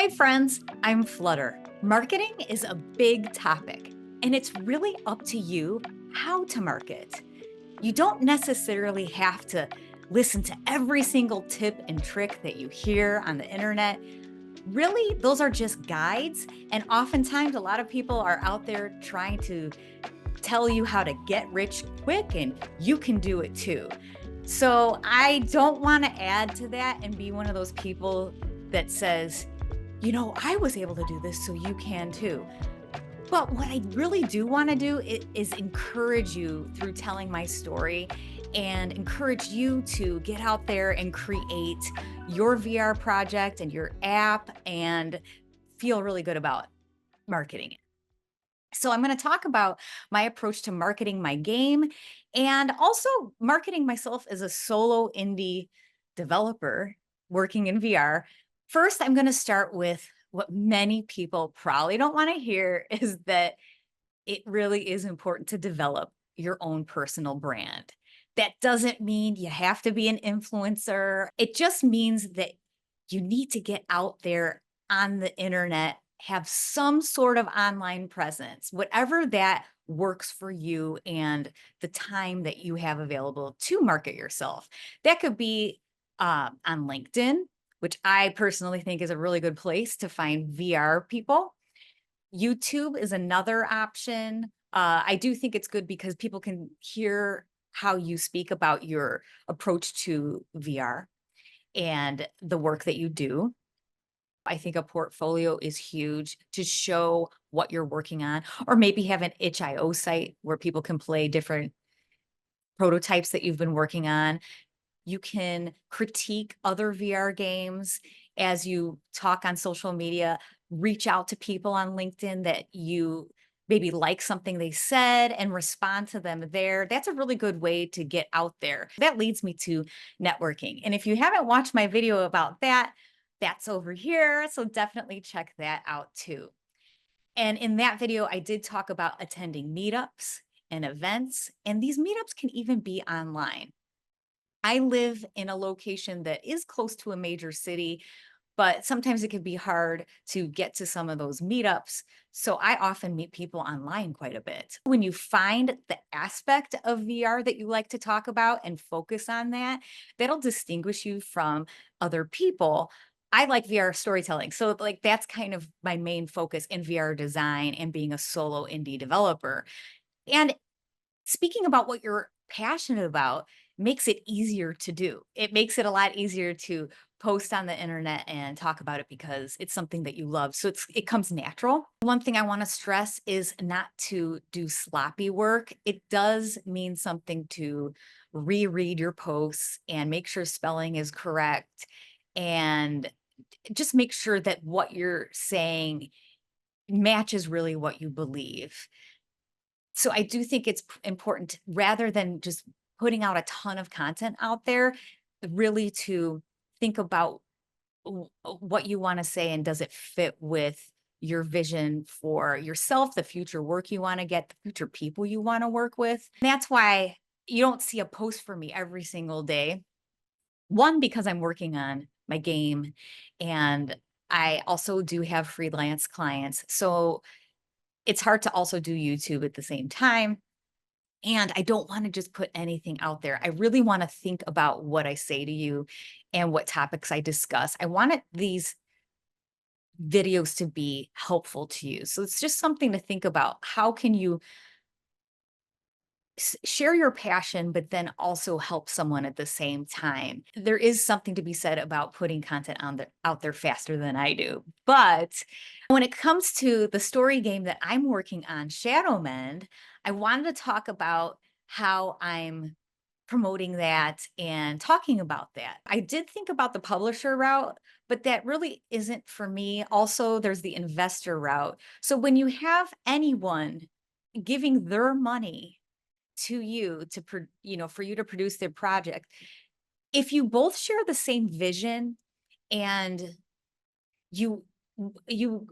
Hi, friends. I'm Flutter. Marketing is a big topic, and it's really up to you how to market. You don't necessarily have to listen to every single tip and trick that you hear on the internet. Really, those are just guides. And oftentimes, a lot of people are out there trying to tell you how to get rich quick, and you can do it too. So I don't want to add to that and be one of those people that says, I was able to do this, so you can too. But what I really do want to do is encourage you through telling my story and encourage you to get out there and create your VR project and your app and feel really good about marketing it. So, I'm going to talk about my approach to marketing my game and also marketing myself as a solo indie developer working in VR. First, I'm going to start with what many people probably don't want to hear is that it really is important to develop your own personal brand. That doesn't mean you have to be an influencer. It just means that you need to get out there on the internet, have some sort of online presence, whatever that works for you and the time that you have available to market yourself. That could be on LinkedIn, which I personally think is a really good place to find VR people. YouTube is another option. I do think it's good because people can hear how you speak about your approach to VR and the work that you do. I think a portfolio is huge to show what you're working on, or maybe have an itch.io site where people can play different prototypes that you've been working on. You can critique other VR games as you talk on social media, reach out to people on LinkedIn that you maybe like something they said and respond to them there. That's a really good way to get out there. That leads me to networking. And if you haven't watched my video about that, that's over here. So definitely check that out too. And in that video, I did talk about attending meetups and events, and these meetups can even be online. I live in a location that is close to a major city, but sometimes it can be hard to get to some of those meetups. So I often meet people online quite a bit. When you find the aspect of VR that you like to talk about and focus on that, that'll distinguish you from other people. I like VR storytelling. So like that's kind of my main focus in VR design and being a solo indie developer. And speaking about what you're passionate about makes it easier to do. It makes it a lot easier to post on the internet and talk about it because it's something that you love. So it comes natural. One thing I want to stress is not to do sloppy work. It does mean something to reread your posts and make sure spelling is correct and just make sure that what you're saying matches really what you believe. So I do think it's important rather than just putting out a ton of content out there, really to think about what you want to say and does it fit with your vision for yourself, the future work you want to get, the future people you want to work with. That's why you don't see a post for me every single day. One, because I'm working on my game and I also do have freelance clients. So it's hard to also do YouTube at the same time. And I don't want to just put anything out there. I really want to think about what I say to you and what topics I discuss. I want these videos to be helpful to you. So it's just something to think about. How can you share your passion, but then also help someone at the same time? There is something to be said about putting content out there faster than I do. But when it comes to the story game that I'm working on, Shadow Mend, I wanted to talk about how I'm promoting that and talking about that. I did think about the publisher route, but that really isn't for me. Also, there's the investor route. So when you have anyone giving their money to you to for you to produce their project, if you both share the same vision and you you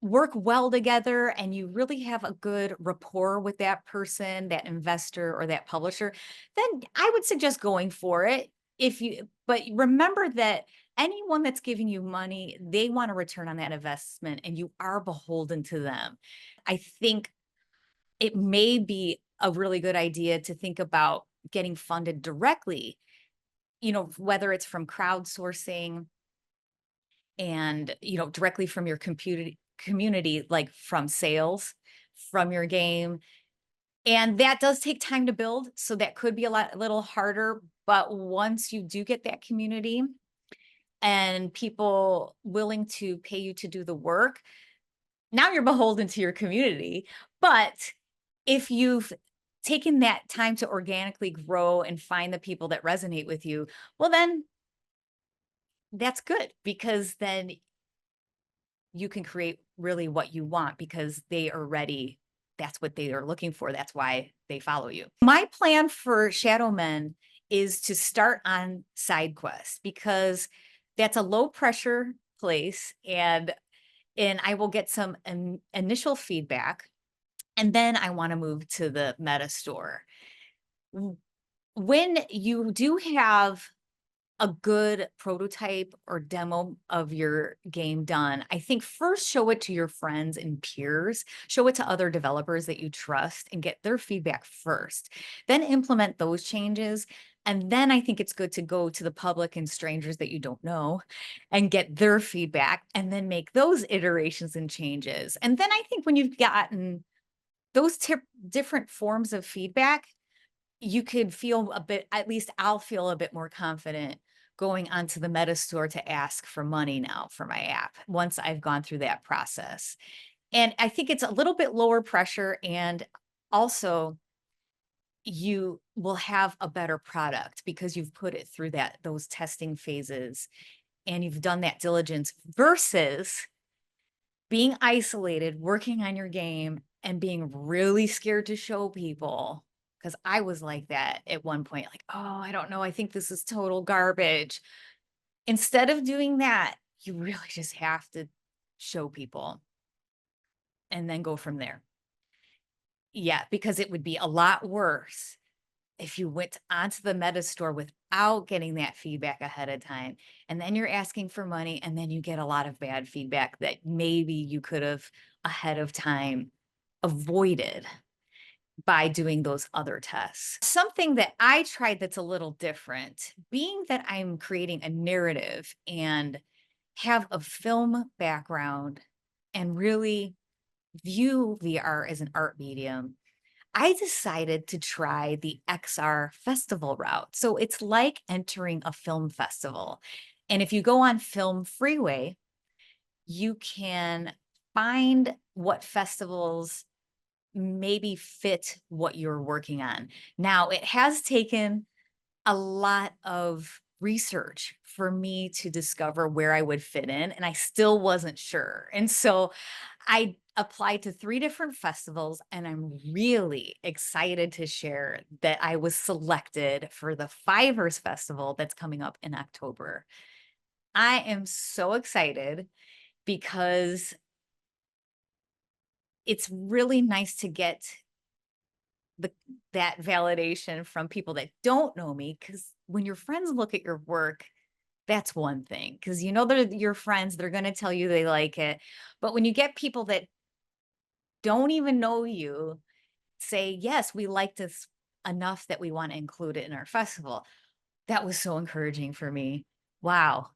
work well together and you really have a good rapport with that person, that investor or that publisher, then I would suggest going for it. If you But remember that anyone that's giving you money, they want a return on that investment and you are beholden to them. I think it may be a really good idea to think about getting funded directly, whether it's from crowdsourcing and, directly from your community, like from sales from your game. And that does take time to build. So that could be a little harder. But once you do get that community and people willing to pay you to do the work, now you're beholden to your community. But if you've taken that time to organically grow and find the people that resonate with you, well, then that's good because then you can create really what you want because they are ready. That's what they are looking for. That's why they follow you. My plan for Shadow Men is to start on SideQuest because that's a low pressure place and I will get some initial feedback and then I want to move to the meta store. When you do have a good prototype or demo of your game done, I think first show it to your friends and peers, show it to other developers that you trust and get their feedback first. Then implement those changes. And then I think it's good to go to the public and strangers that you don't know and get their feedback and then make those iterations and changes. And then I think when you've gotten those different forms of feedback, you could feel a bit, at least I'll feel a bit more confident going onto the Meta store to ask for money now for my app once I've gone through that process. And I think it's a little bit lower pressure and also you will have a better product because you've put it through those testing phases and you've done that diligence versus being isolated, working on your game and being really scared to show people. Because I was like that at one point, like, oh, I don't know. I think this is total garbage. Instead of doing that, you really just have to show people and then go from there. Yeah, because it would be a lot worse if you went onto the Meta store without getting that feedback ahead of time. And then you're asking for money and then you get a lot of bad feedback that maybe you could have ahead of time avoided by doing those other tests. Something that I tried that's a little different, being that I'm creating a narrative and have a film background and really view VR as an art medium, I decided to try the XR festival route. So it's like entering a film festival. And if you go on Film Freeway, you can find what festivals maybe fit what you're working on. Now, it has taken a lot of research for me to discover where I would fit in, and I still wasn't sure. And so I applied to 3 different festivals, and I'm really excited to share that I was selected for the Fivers Festival that's coming up in October. I am so excited because it's really nice to get the that validation from people that don't know me, because when your friends look at your work, that's one thing, because they're your friends, they're gonna tell you they like it. But when you get people that don't even know you say, "Yes, we like this enough that we wanna include it in our festival," that was so encouraging for me. Wow.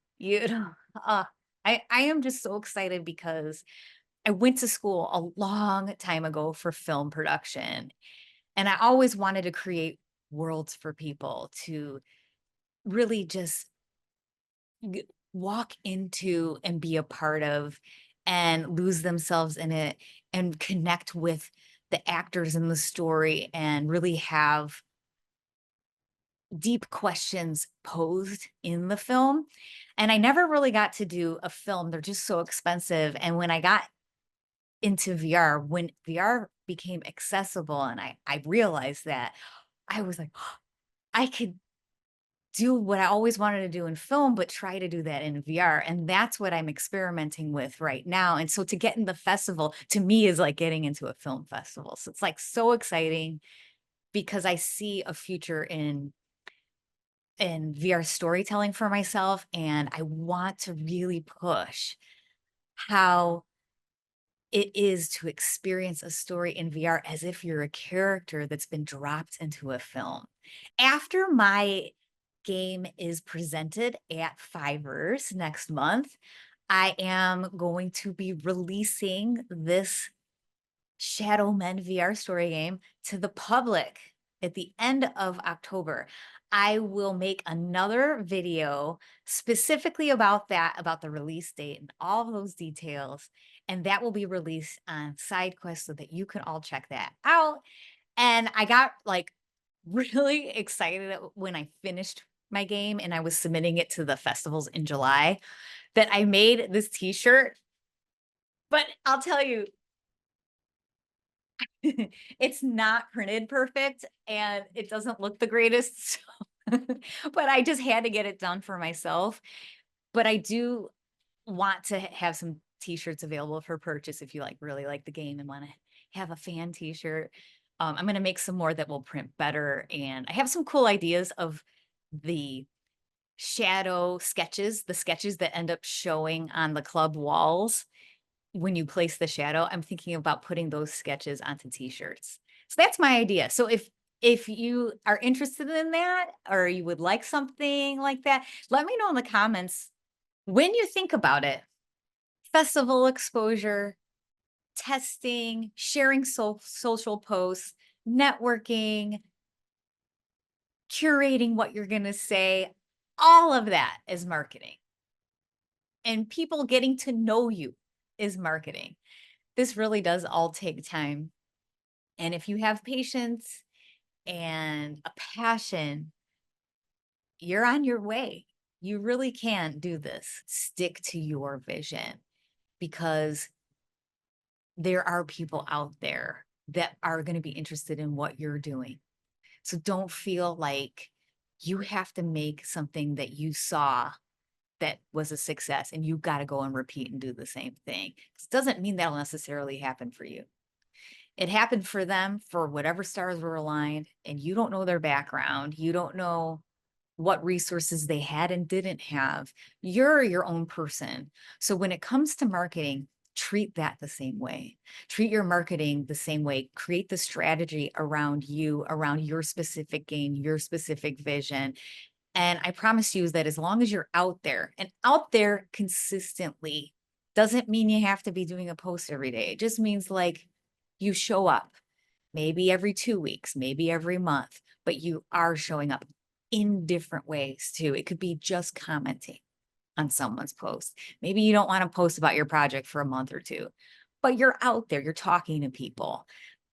uh, I am just so excited because I went to school a long time ago for film production, and I always wanted to create worlds for people to really just walk into and be a part of and lose themselves in it and connect with the actors in the story and really have deep questions posed in the film. And I never really got to do a film. They're just so expensive. And when I got into VR, when VR became accessible and I realized that, I was like, I could do what I always wanted to do in film, but try to do that in VR. And that's what I'm experimenting with right now. And so to get in the festival to me is like getting into a film festival. So it's like so exciting because I see a future in in VR storytelling for myself, and I want to really push how it is to experience a story in VR as if you're a character that's been dropped into a film. After my game is presented at Fivers next month, I am going to be releasing this Shadow Men VR story game to the public at the end of October. I will make another video specifically about that, about the release date and all of those details. And that will be released on SideQuest so that you can all check that out. And I got like really excited when I finished my game and I was submitting it to the festivals in July that I made this t-shirt. But I'll tell you, it's not printed perfect and it doesn't look the greatest. But I just had to get it done for myself. But I do want to have some t-shirts available for purchase if you really like the game and want to have a fan t-shirt. I'm going to make some more that will print better. And I have some cool ideas of the shadow sketches, the sketches that end up showing on the club walls when you place the shadow. I'm thinking about putting those sketches onto t-shirts. So that's my idea. So if you are interested in that or you would like something like that, let me know in the comments when you think about it. Festival exposure, testing, sharing social posts, networking, curating what you're going to say, all of that is marketing. And people getting to know you is marketing. This really does all take time. And if you have patience and a passion, you're on your way. You really can do this. Stick to your vision because there are people out there that are going to be interested in what you're doing. So don't feel like you have to make something that you saw that was a success and you've got to go and repeat and do the same thing. It doesn't mean that'll necessarily happen for you. It happened for them for whatever stars were aligned, and you don't know their background. You don't know what resources they had and didn't have. You're your own person. So when it comes to marketing, treat that the same way. Treat your marketing the same way. Create the strategy around you, around your specific game, your specific vision. And I promise you that as long as you're out there and out there consistently, doesn't mean you have to be doing a post every day. It just means like you show up maybe every 2 weeks, maybe every month, but you are showing up in different ways too. It could be just commenting on someone's post. Maybe you don't want to post about your project for a month or two, but you're out there, you're talking to people.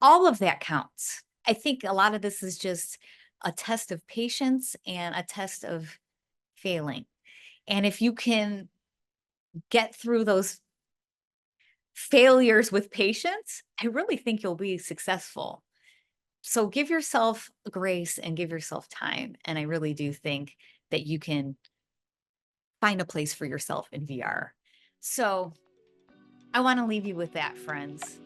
All of that counts. I think a lot of this is just a test of patience and a test of failing. And if you can get through those failures with patience, I really think you'll be successful. So give yourself grace and give yourself time. And I really do think that you can find a place for yourself in VR. So I want to leave you with that, friends.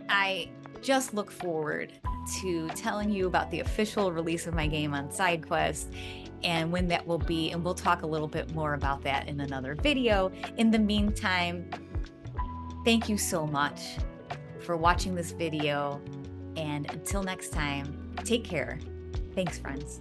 I just look forward to telling you about the official release of my game on SideQuest and when that will be. And we'll talk a little bit more about that in another video. In the meantime, thank you so much for watching this video. And until next time, take care. Thanks, friends.